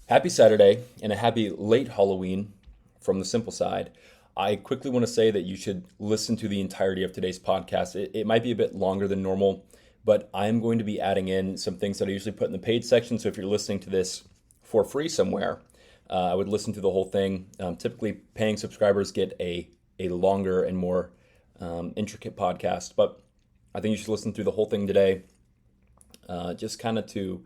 Happy Saturday and a happy late Halloween from the simple side. I quickly want to say that you should listen to the entirety of today's podcast. It might be a bit longer than normal, but I'm going to be adding in some things that I usually put in the paid section. So if you're listening to this for free somewhere, I would listen to the whole thing. Typically, paying subscribers get a longer and more intricate podcast, but I think you should listen through the whole thing today, just kind of to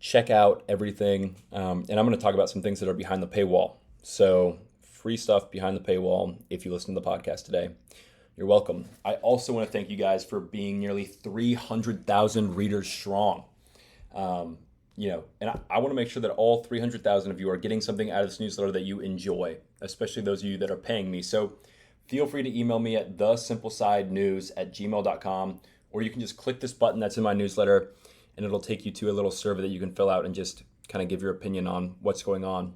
check out everything. And I'm going to talk about some things that are behind the paywall. So free stuff behind the paywall if you listen to the podcast today. You're welcome. I also want to thank you guys for being nearly 300,000 readers strong. And I want to make sure that all 300,000 of you are getting something out of this newsletter that you enjoy, especially those of you that are paying me. So feel free to email me at thesimplesidenews@gmail.com, or you can just click this button that's in my newsletter and it'll take you to a little survey that you can fill out and just kind of give your opinion on what's going on.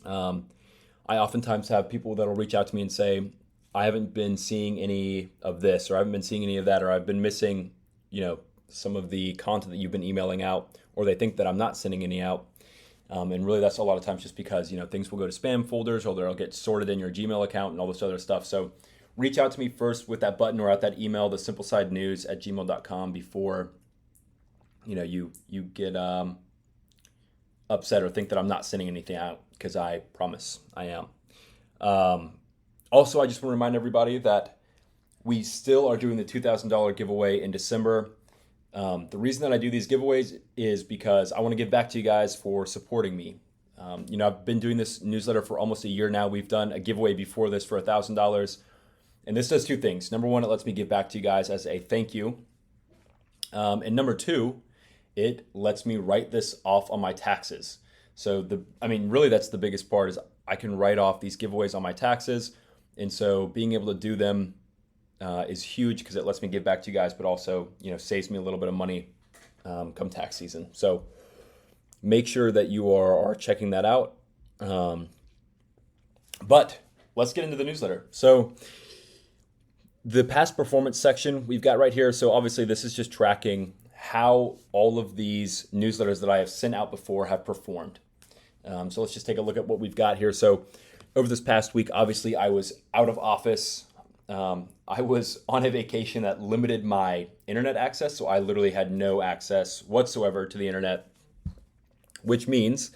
I oftentimes have people that'll reach out to me and say, I haven't been seeing any of this, or I haven't been seeing any of that, or I've been missing, some of the content that you've been emailing out, or they think that I'm not sending any out. And really that's a lot of times just because, things will go to spam folders or they'll get sorted in your Gmail account and all this other stuff. So reach out to me first with that button or at that email, thesimplesidenews@gmail.com before you get upset or think that I'm not sending anything out, because I promise I am. Also, I just want to remind everybody that we still are doing the $2,000 giveaway in December. The reason that I do these giveaways is because I want to give back to you guys for supporting me. I've been doing this newsletter for almost a year now. We've done a giveaway before this for $1,000. And this does two things. Number one, it lets me give back to you guys as a thank you. And number two, it lets me write this off on my taxes. So really that's the biggest part, is I can write off these giveaways on my taxes. And so being able to do them is huge, because it lets me give back to you guys, but also, saves me a little bit of money come tax season. So make sure that you are checking that out. But let's get into the newsletter. So the past performance section we've got right here. So obviously this is just tracking how all of these newsletters that I have sent out before have performed. So let's just take a look at what we've got here. So over this past week, obviously I was out of office. I was on a vacation that limited my internet access. So I literally had no access whatsoever to the internet, which means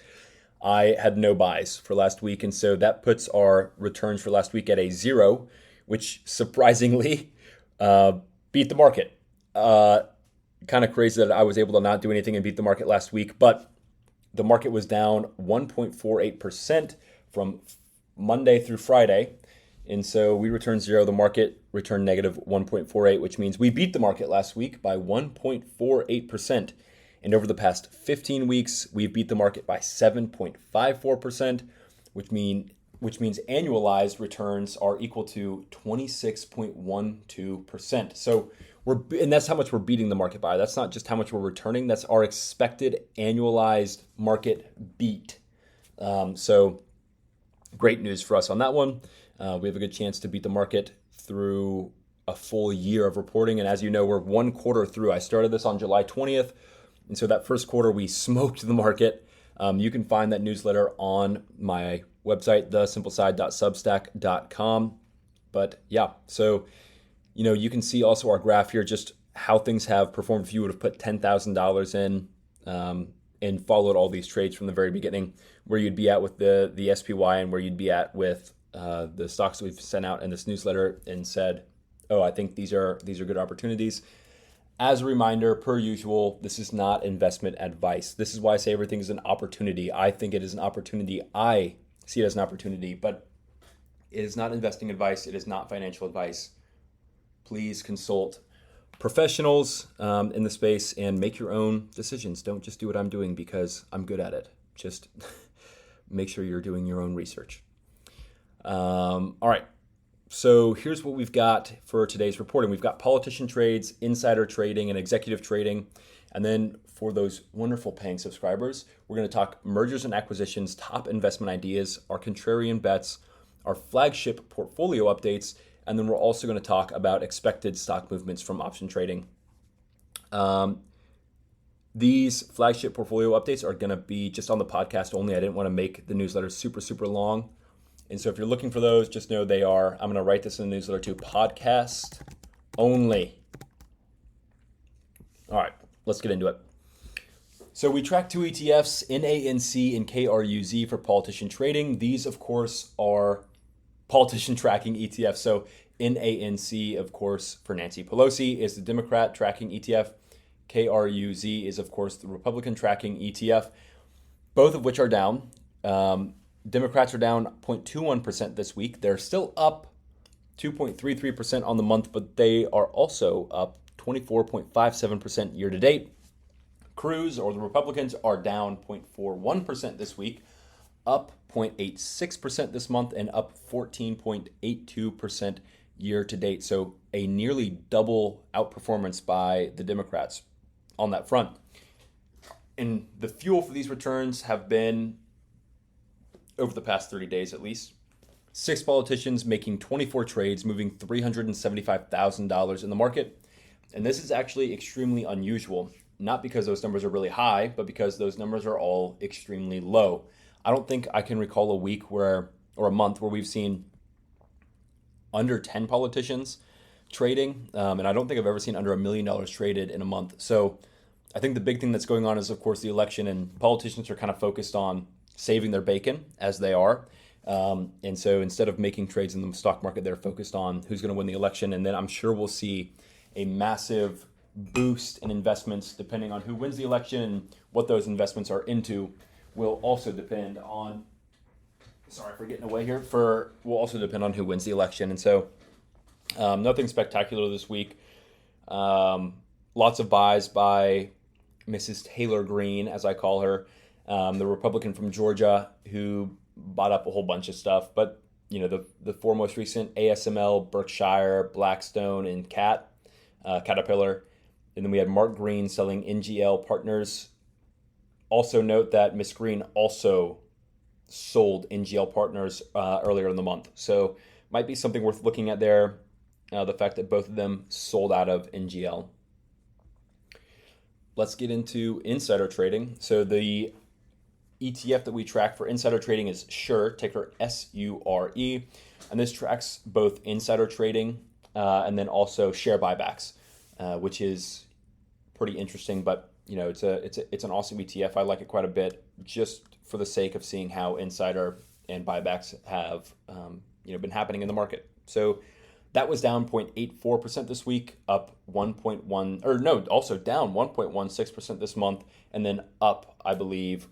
I had no buys for last week. And so that puts our returns for last week at a 0, which surprisingly beat the market. Kind of crazy that I was able to not do anything and beat the market last week, but the market was down 1.48% from Monday through Friday. And so we returned 0. The market returned negative 1.48, which means we beat the market last week by 1.48%. And over the past 15 weeks, we've beat the market by 7.54%, which means annualized returns are equal to 26.12%. So and that's how much we're beating the market by. That's not just how much we're returning. That's our expected annualized market beat. So great news for us on that one. We have a good chance to beat the market through a full year of reporting. And as you know, we're one quarter through. I started this on July 20th. And so that first quarter, we smoked the market. You can find that newsletter on my website, thesimpleside.substack.com. But yeah, so you can see also our graph here, just how things have performed if you would have put $10,000 in and followed all these trades from the very beginning, where you'd be at with the SPY and where you'd be at with the stocks that we've sent out in this newsletter, and said, oh, I think these are good opportunities. As a reminder, per usual, this is not investment advice. This is why I say everything is an opportunity. I think it is an opportunity. I see it as an opportunity, but it is not investing advice. It is not financial advice. Please consult professionals in the space and make your own decisions. Don't just do what I'm doing because I'm good at it. Just make sure you're doing your own research. All right. So here's what we've got for today's reporting. We've got politician trades, insider trading, and executive trading. And then for those wonderful paying subscribers, we're going to talk mergers and acquisitions, top investment ideas, our contrarian bets, our flagship portfolio updates, and then we're also going to talk about expected stock movements from option trading. These flagship portfolio updates are going to be just on the podcast only. I didn't want to make the newsletter super, super long. And so if you're looking for those, just know they are, I'm going to write this in the newsletter too, podcast only. All right, let's get into it. So we track two ETFs, NANC and KRUZ for politician trading. These, of course, are politician tracking ETFs. So NANC, of course, for Nancy Pelosi, is the Democrat tracking ETF. KRUZ is, of course, the Republican tracking ETF, both of which are down. Democrats are down 0.21% this week. They're still up 2.33% on the month, but they are also up 24.57% year to date. Cruz, or the Republicans, are down 0.41% this week, up 0.86% this month, and up 14.82% year to date. So a nearly double outperformance by the Democrats on that front. And the fuel for these returns have been, over the past 30 days at least, 6 politicians making 24 trades, moving $375,000 in the market. And this is actually extremely unusual, not because those numbers are really high, but because those numbers are all extremely low. I don't think I can recall a week or a month where we've seen under 10 politicians trading. And I don't think I've ever seen under $1 million traded in a month. So I think the big thing that's going on is, of course, the election, and politicians are kind of focused on saving their bacon, as they are. And so instead of making trades in the stock market, they're focused on who's going to win the election. And then I'm sure we'll see a massive boost in investments depending on who wins the election, and what those investments are into will also depend on, will also depend on who wins the election. And so nothing spectacular this week. Lots of buys by Mrs. Taylor Greene, as I call her, the Republican from Georgia, who bought up a whole bunch of stuff. But, you know, the four most recent, ASML, Berkshire, Blackstone, and Caterpillar. And then we had Mark Green selling NGL Partners. Also note that Miss Green also sold NGL Partners earlier in the month. So might be something worth looking at there, the fact that both of them sold out of NGL. Let's get into insider trading. So the ETF that we track for insider trading is SURE, ticker SURE. And this tracks both insider trading and then also share buybacks, which is pretty interesting. But you know, it's an awesome ETF. I like it quite a bit, just for the sake of seeing how insider and buybacks have been happening in the market. So that was down 0.84% this week, up also down 1.16% this month, and then up, I believe,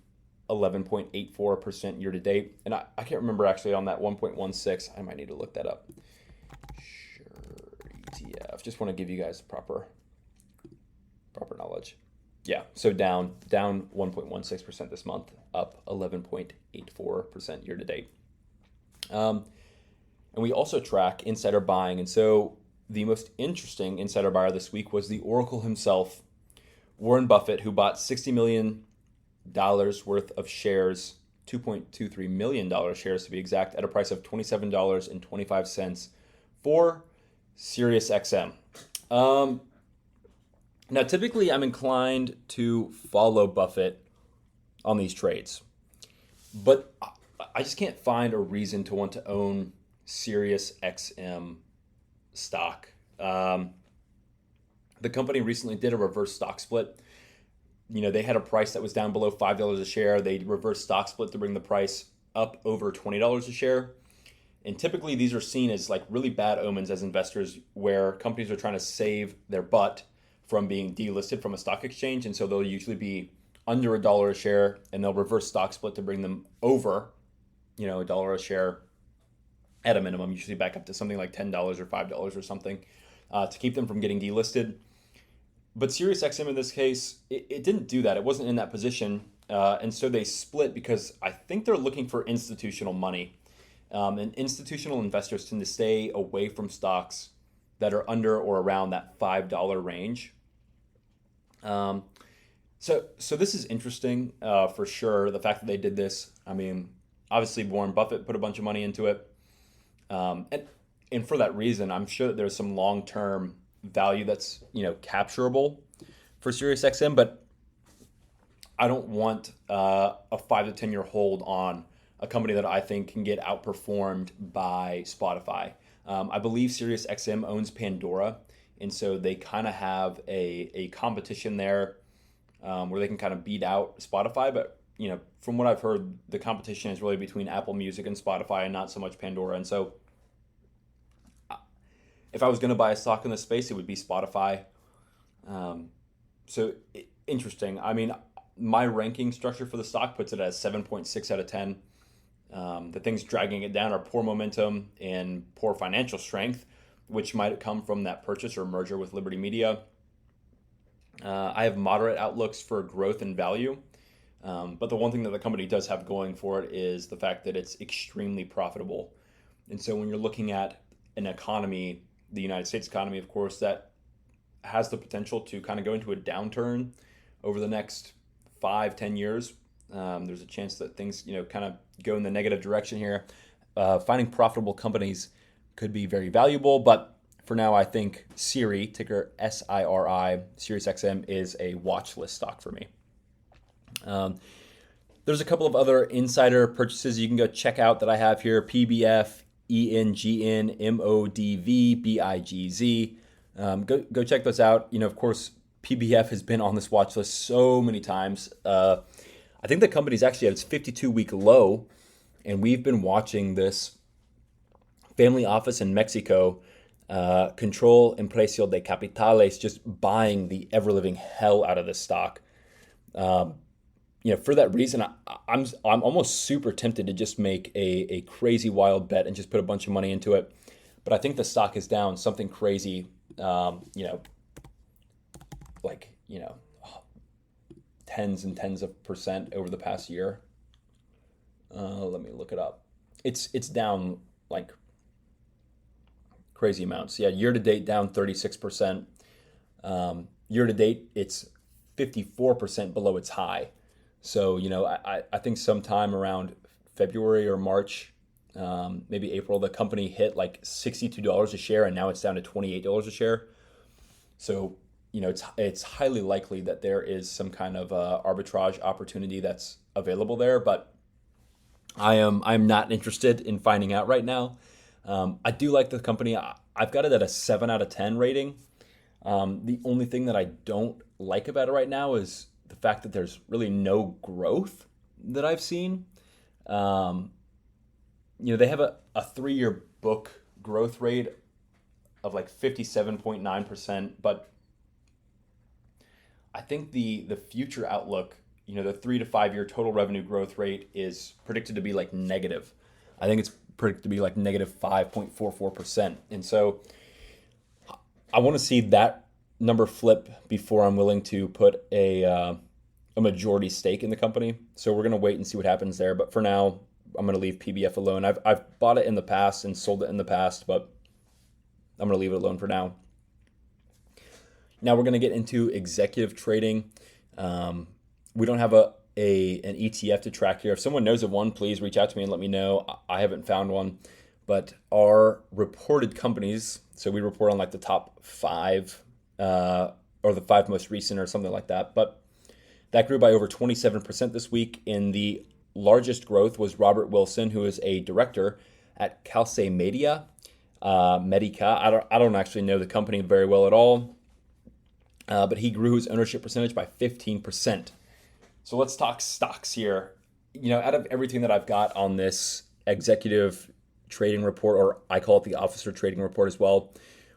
11.84% year to date. And I can't remember actually on that 1.16. I might need to look that up. Sure, ETF. Just want to give you guys proper knowledge. Yeah, so down 1.16% this month, up 11.84% year to date. And we also track insider buying. And so the most interesting insider buyer this week was the Oracle himself, Warren Buffett, who bought $60 million worth of shares, $2.23 million shares to be exact, at a price of $27.25 for SiriusXM. Now, typically, I'm inclined to follow Buffett on these trades, but I just can't find a reason to want to own SiriusXM stock. The company recently did a reverse stock split. You know, they had a price that was down below $5 a share. They reversed stock split to bring the price up over $20 a share. And typically, these are seen as like really bad omens as investors, where companies are trying to save their butt from being delisted from a stock exchange. And so they'll usually be under $1 a share, and they'll reverse stock split to bring them over, $1 a share at a minimum, usually back up to something like $10 or $5 or something, to keep them from getting delisted. But SiriusXM in this case, it didn't do that. It wasn't in that position. And so they split because I think they're looking for institutional money. And institutional investors tend to stay away from stocks that are under or around that $5 range. So this is interesting for sure. The fact that they did this, I mean, obviously Warren Buffett put a bunch of money into it. And for that reason, I'm sure that there's some long-term value that's, capturable for SiriusXM. But I don't want a 5 to 10 year hold on a company that I think can get outperformed by Spotify. I believe SiriusXM owns Pandora, and so they kind of have a competition there where they can kind of beat out Spotify. But from what I've heard, the competition is really between Apple Music and Spotify, and not so much Pandora. And so, if I was going to buy a stock in this space, it would be Spotify. Um, Interesting. I mean, my ranking structure for the stock puts it at 7.6 out of 10. The things dragging it down are poor momentum and poor financial strength, which might come from that purchase or merger with Liberty Media. I have moderate outlooks for growth and value. But the one thing that the company does have going for it is the fact that it's extremely profitable. And so when you're looking at an economy, the United States economy, of course, that has the potential to kind of go into a downturn over the next 5-10 years. There's a chance that things, kind of go in the negative direction here. Finding profitable companies could be very valuable, but for now, I think Siri, ticker SIRI, SiriusXM, is a watch list stock for me. There's a couple of other insider purchases you can go check out that I have here: PBF, ENGN, MODV, BIGZ. Go check those out. Of course, PBF has been on this watch list so many times. I think the company's actually at its 52-week low, and we've been watching this family office in Mexico, Control Imprecio de Capitales, just buying the ever-living hell out of this stock. For that reason, I'm almost super tempted to just make a crazy wild bet and just put a bunch of money into it. But I think the stock is down something crazy, tens and tens of percent over the past year. Let me look it up. It's down like crazy amounts. Yeah, year to date down 36%. Year to date, it's 54% below its high. So, I think sometime around February or March, maybe April, the company hit like $62 a share, and now it's down to $28 a share. So, it's highly likely that there is some kind of arbitrage opportunity that's available there, but I'm not interested in finding out right now. I do like the company. I've got it at a 7 out of 10 rating. The only thing that I don't like about it right now is the fact that there's really no growth that I've seen. They have a 3-year book growth rate of like 57.9%, but I think the future outlook, the 3 to 5 year total revenue growth rate is predicted to be like negative. I think it's predicted to be like negative 5.44%. And so I want to see that number flip before I'm willing to put a majority stake in the company. So we're going to wait and see what happens there. But for now, I'm going to leave PBF alone. I've bought it in the past and sold it in the past, but I'm going to leave it alone for now. Now we're going to get into executive trading. We don't have an ETF to track here. If someone knows of one, please reach out to me and let me know. I haven't found one, but our reported companies, so we report on like the top 5 or the 5 most recent or something like that, but that grew by over 27% this week. In the largest growth was Robert Wilson, who is a director at Calce Media, Medica. I don't actually know the company very well at all, but he grew his ownership percentage by 15%. So let's talk stocks here. Out of everything that I've got on this executive trading report, or I call it the officer trading report as well,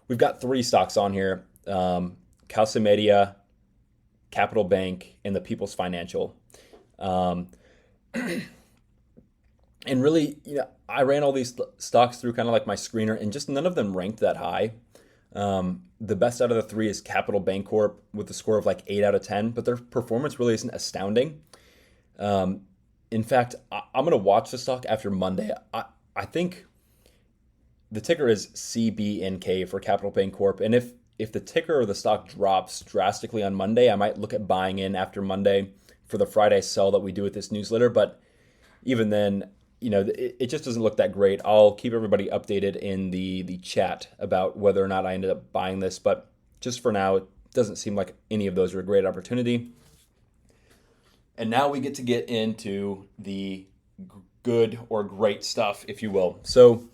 we've got 3 stocks on here: Calce Media, Capital Bank, and the People's Financial. And really, I ran all these stocks through kind of like my screener, and just none of them ranked that high. The best out of the 3 is Capital Bancorp with a score of like 8 out of 10, but their performance really isn't astounding. In fact, I'm going to watch the stock after Monday. I think the ticker is CBNK for Capital Bancorp, and if the ticker or the stock drops drastically on Monday, I might look at buying in after Monday for the Friday sell that we do with this newsletter. But even then, it just doesn't look that great. I'll keep everybody updated in the chat about whether or not I ended up buying this. But just for now, it doesn't seem like any of those are a great opportunity. And now we get into the good or great stuff, if you will. So,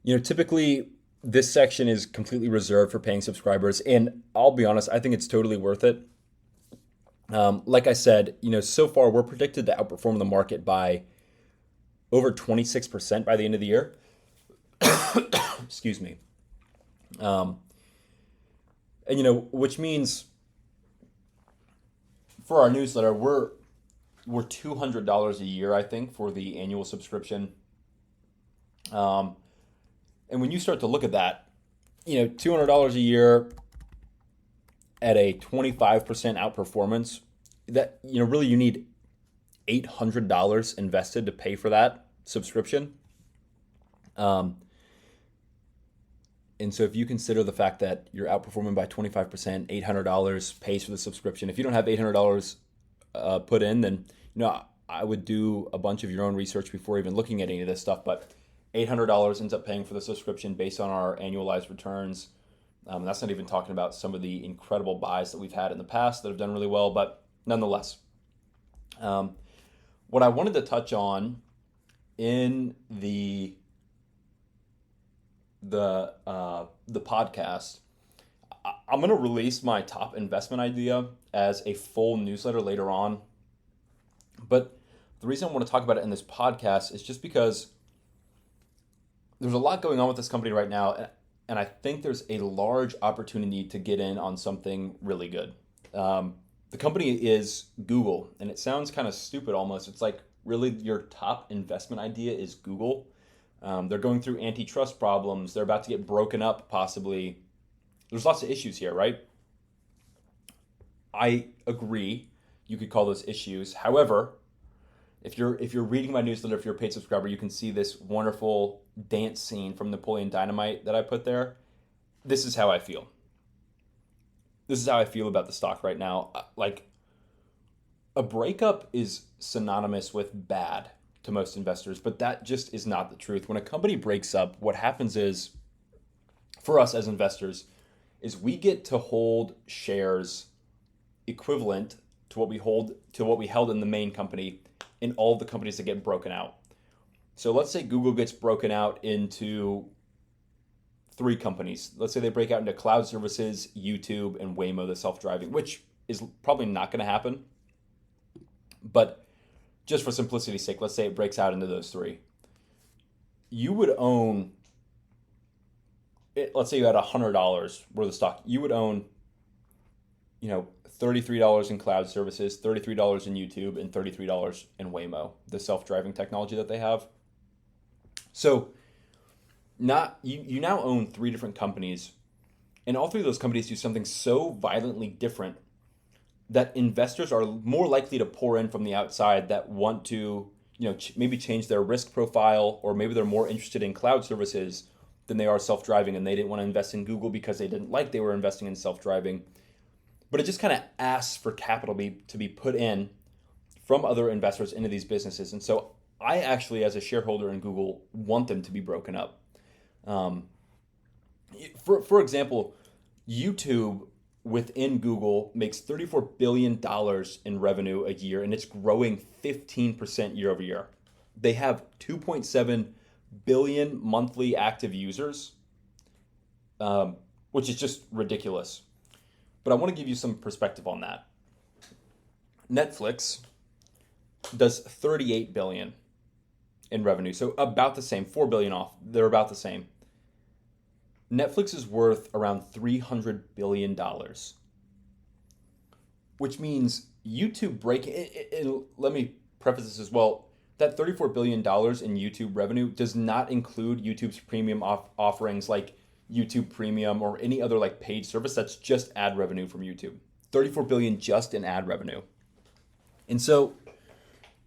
typically this section is completely reserved for paying subscribers. And I'll be honest, I think it's totally worth it. Like I said, so far we're predicted to outperform the market by over 26% by the end of the year. Excuse me. And which means for our newsletter, we're $200 a year, I think, for the annual subscription. And when you start to look at that, $200 a year at a 25% outperformance, that really you need $800 invested to pay for that subscription. And so if you consider the fact that you're outperforming by 25%, $800 pays for the subscription. If you don't have $800 put in, then I would do a bunch of your own research before even looking at any of this stuff. But $800 ends up paying for the subscription based on our annualized returns. That's not even talking about some of the incredible buys that we've had in the past that have done really well, but nonetheless. What I wanted to touch on in the podcast, I'm going to release my top investment idea as a full newsletter later on. But the reason I want to talk about it in this podcast is just because there's a lot going on with this company right now, and I think there's a large opportunity to get in on something really good. The company is Google, and it sounds kind of stupid almost. It's like, really, your top investment idea is Google? They're going through antitrust problems. They're about to get broken up, possibly. There's lots of issues here, right? I agree. You could call those issues. However, if you're reading my newsletter, if you're a paid subscriber, you can see this wonderful dance scene from Napoleon Dynamite that I put there. This is how I feel. This is how I feel about the stock right now. Like, a breakup is synonymous with bad to most investors, but that just is not the truth. When a company breaks up, what happens is, for us as investors, is we get to hold shares equivalent to what we held in the main company in all of the companies that get broken out. So let's say Google gets broken out into 3 companies. Let's say they break out into cloud services, YouTube, and Waymo, the self-driving, which is probably not going to happen. But just for simplicity's sake, let's say it breaks out into those 3. You would own, let's say you had $100 worth of stock. You would own, $33 in cloud services, $33 in YouTube, and $33 in Waymo, the self-driving technology that they have. So you now own 3 different companies, and all 3 of those companies do something so violently different that investors are more likely to pour in from the outside that want to, maybe change their risk profile, or maybe they're more interested in cloud services than they are self-driving, and they didn't want to invest in Google because they didn't like they were investing in self-driving. But it just kind of asks for capital to be put in from other investors into these businesses. And so I actually, as a shareholder in Google, want them to be broken up. For example, YouTube within Google makes $34 billion in revenue a year, and it's growing 15% year over year. They have 2.7 billion monthly active users, which is just ridiculous. But I want to give you some perspective on that. Netflix does 38 billion in revenue, so about the same, 4 billion off. They're about the same. Netflix is worth around $300 billion, which means YouTube and let me preface this as well, that $34 billion in YouTube revenue does not include YouTube's premium offerings like YouTube Premium or any other like paid service. That's just ad revenue from YouTube. 34 billion just in ad revenue. And so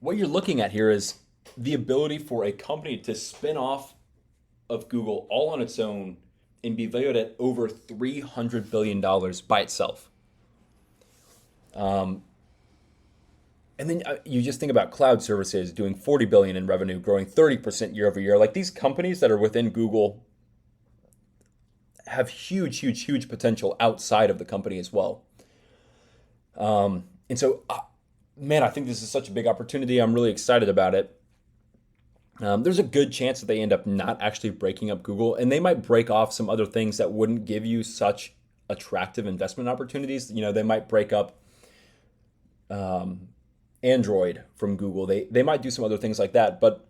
what you're looking at here is the ability for a company to spin off of Google all on its own and be valued at over $300 billion by itself. And then you just think about cloud services doing 40 billion in revenue, growing 30% year over year. Like, these companies that are within Google have huge potential outside of the company as well. And so man, I think this is such a big opportunity. I'm really excited about it. There's a good chance that they end up not actually breaking up Google, and they might break off some other things that wouldn't give you such attractive investment opportunities. They might break up um, Android from Google. They might do some other things like that. But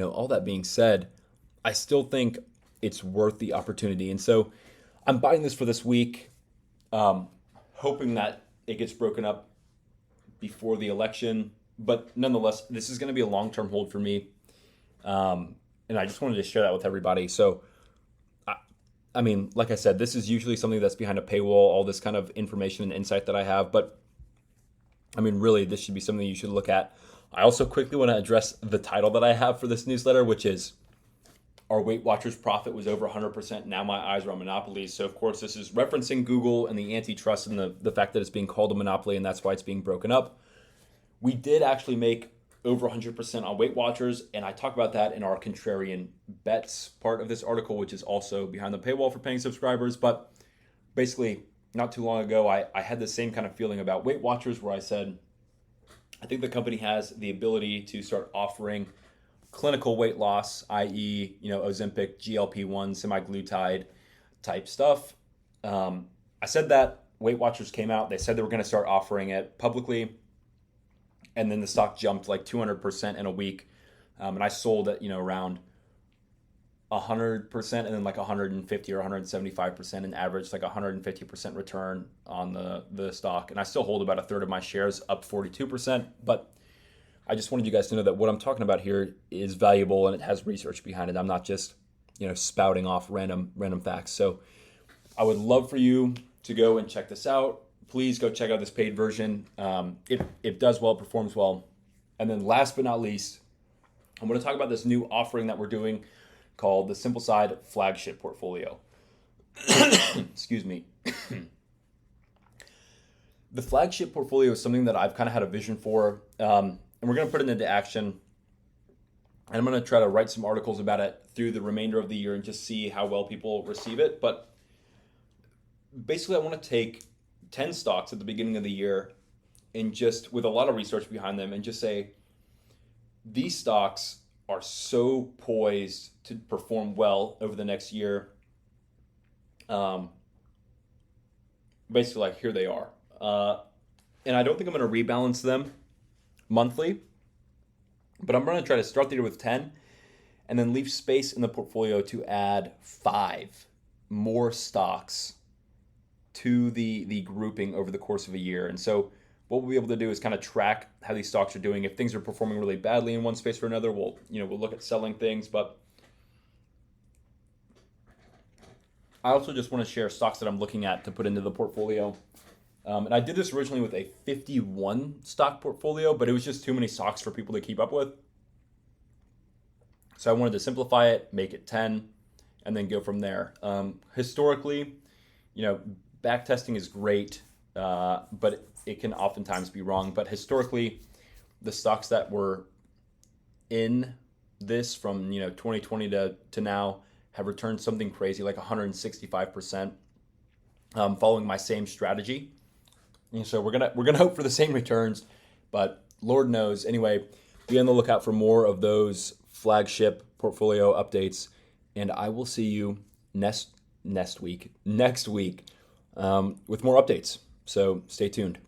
all that being said, I still think it's worth the opportunity. And so I'm buying this for this week, hoping that it gets broken up before the election. But nonetheless, this is going to be a long-term hold for me. And I just wanted to share that with everybody. So, I mean, like I said, this is usually something that's behind a paywall, all this kind of information and insight that I have. But, I mean, really, this should be something you should look at. I also quickly want to address the title that I have for this newsletter, which is Our Weight Watchers Profit Was Over 100%. Now My Eyes Are on Monopolies. So, of course, this is referencing Google and the antitrust and the fact that it's being called a monopoly, and that's why it's being broken up. We did actually make over 100% on Weight Watchers, and I talk about that in our contrarian bets part of this article, which is also behind the paywall for paying subscribers. But basically, not too long ago, I had the same kind of feeling about Weight Watchers, where I said, I think the company has the ability to start offering clinical weight loss, i.e., Ozempic, GLP-1, semaglutide type stuff. I said that. Weight Watchers came out. They said they were going to start offering it publicly. And then the stock jumped like 200% in a week. And I sold at, around 100% and then like 150 or 175% in average, like 150% return on the stock. And I still hold about a third of my shares, up 42%. But I just wanted you guys to know that what I'm talking about here is valuable and it has research behind it. I'm not just, spouting off random facts. So I would love for you to go and check this out. Please go check out this paid version. It does well, it performs well. And then last but not least, I'm going to talk about this new offering that we're doing called the Simple Side Flagship Portfolio. Excuse me. The flagship portfolio is something that I've kind of had a vision for, and we're going to put it into action. And I'm going to try to write some articles about it through the remainder of the year and just see how well people receive it. But basically, I want to take 10 stocks at the beginning of the year and just with a lot of research behind them and just say, these stocks are so poised to perform well over the next year. Basically, like, here they are. And I don't think I'm going to rebalance them monthly, but I'm going to try to start the year with 10 and then leave space in the portfolio to add 5 more stocks to the grouping over the course of a year. And so what we'll be able to do is kind of track how these stocks are doing. If things are performing really badly in one space or another, we'll look at selling things. But I also just want to share stocks that I'm looking at to put into the portfolio. And I did this originally with a 51 stock portfolio, but it was just too many stocks for people to keep up with. So I wanted to simplify it, make it 10, and then go from there. Historically, back testing is great, but it can oftentimes be wrong. But historically, the stocks that were in this from 2020 to now have returned something crazy like 165%, following my same strategy. And so we're gonna hope for the same returns, but Lord knows. Anyway, be on the lookout for more of those flagship portfolio updates, and I will see you next week with more updates. So stay tuned.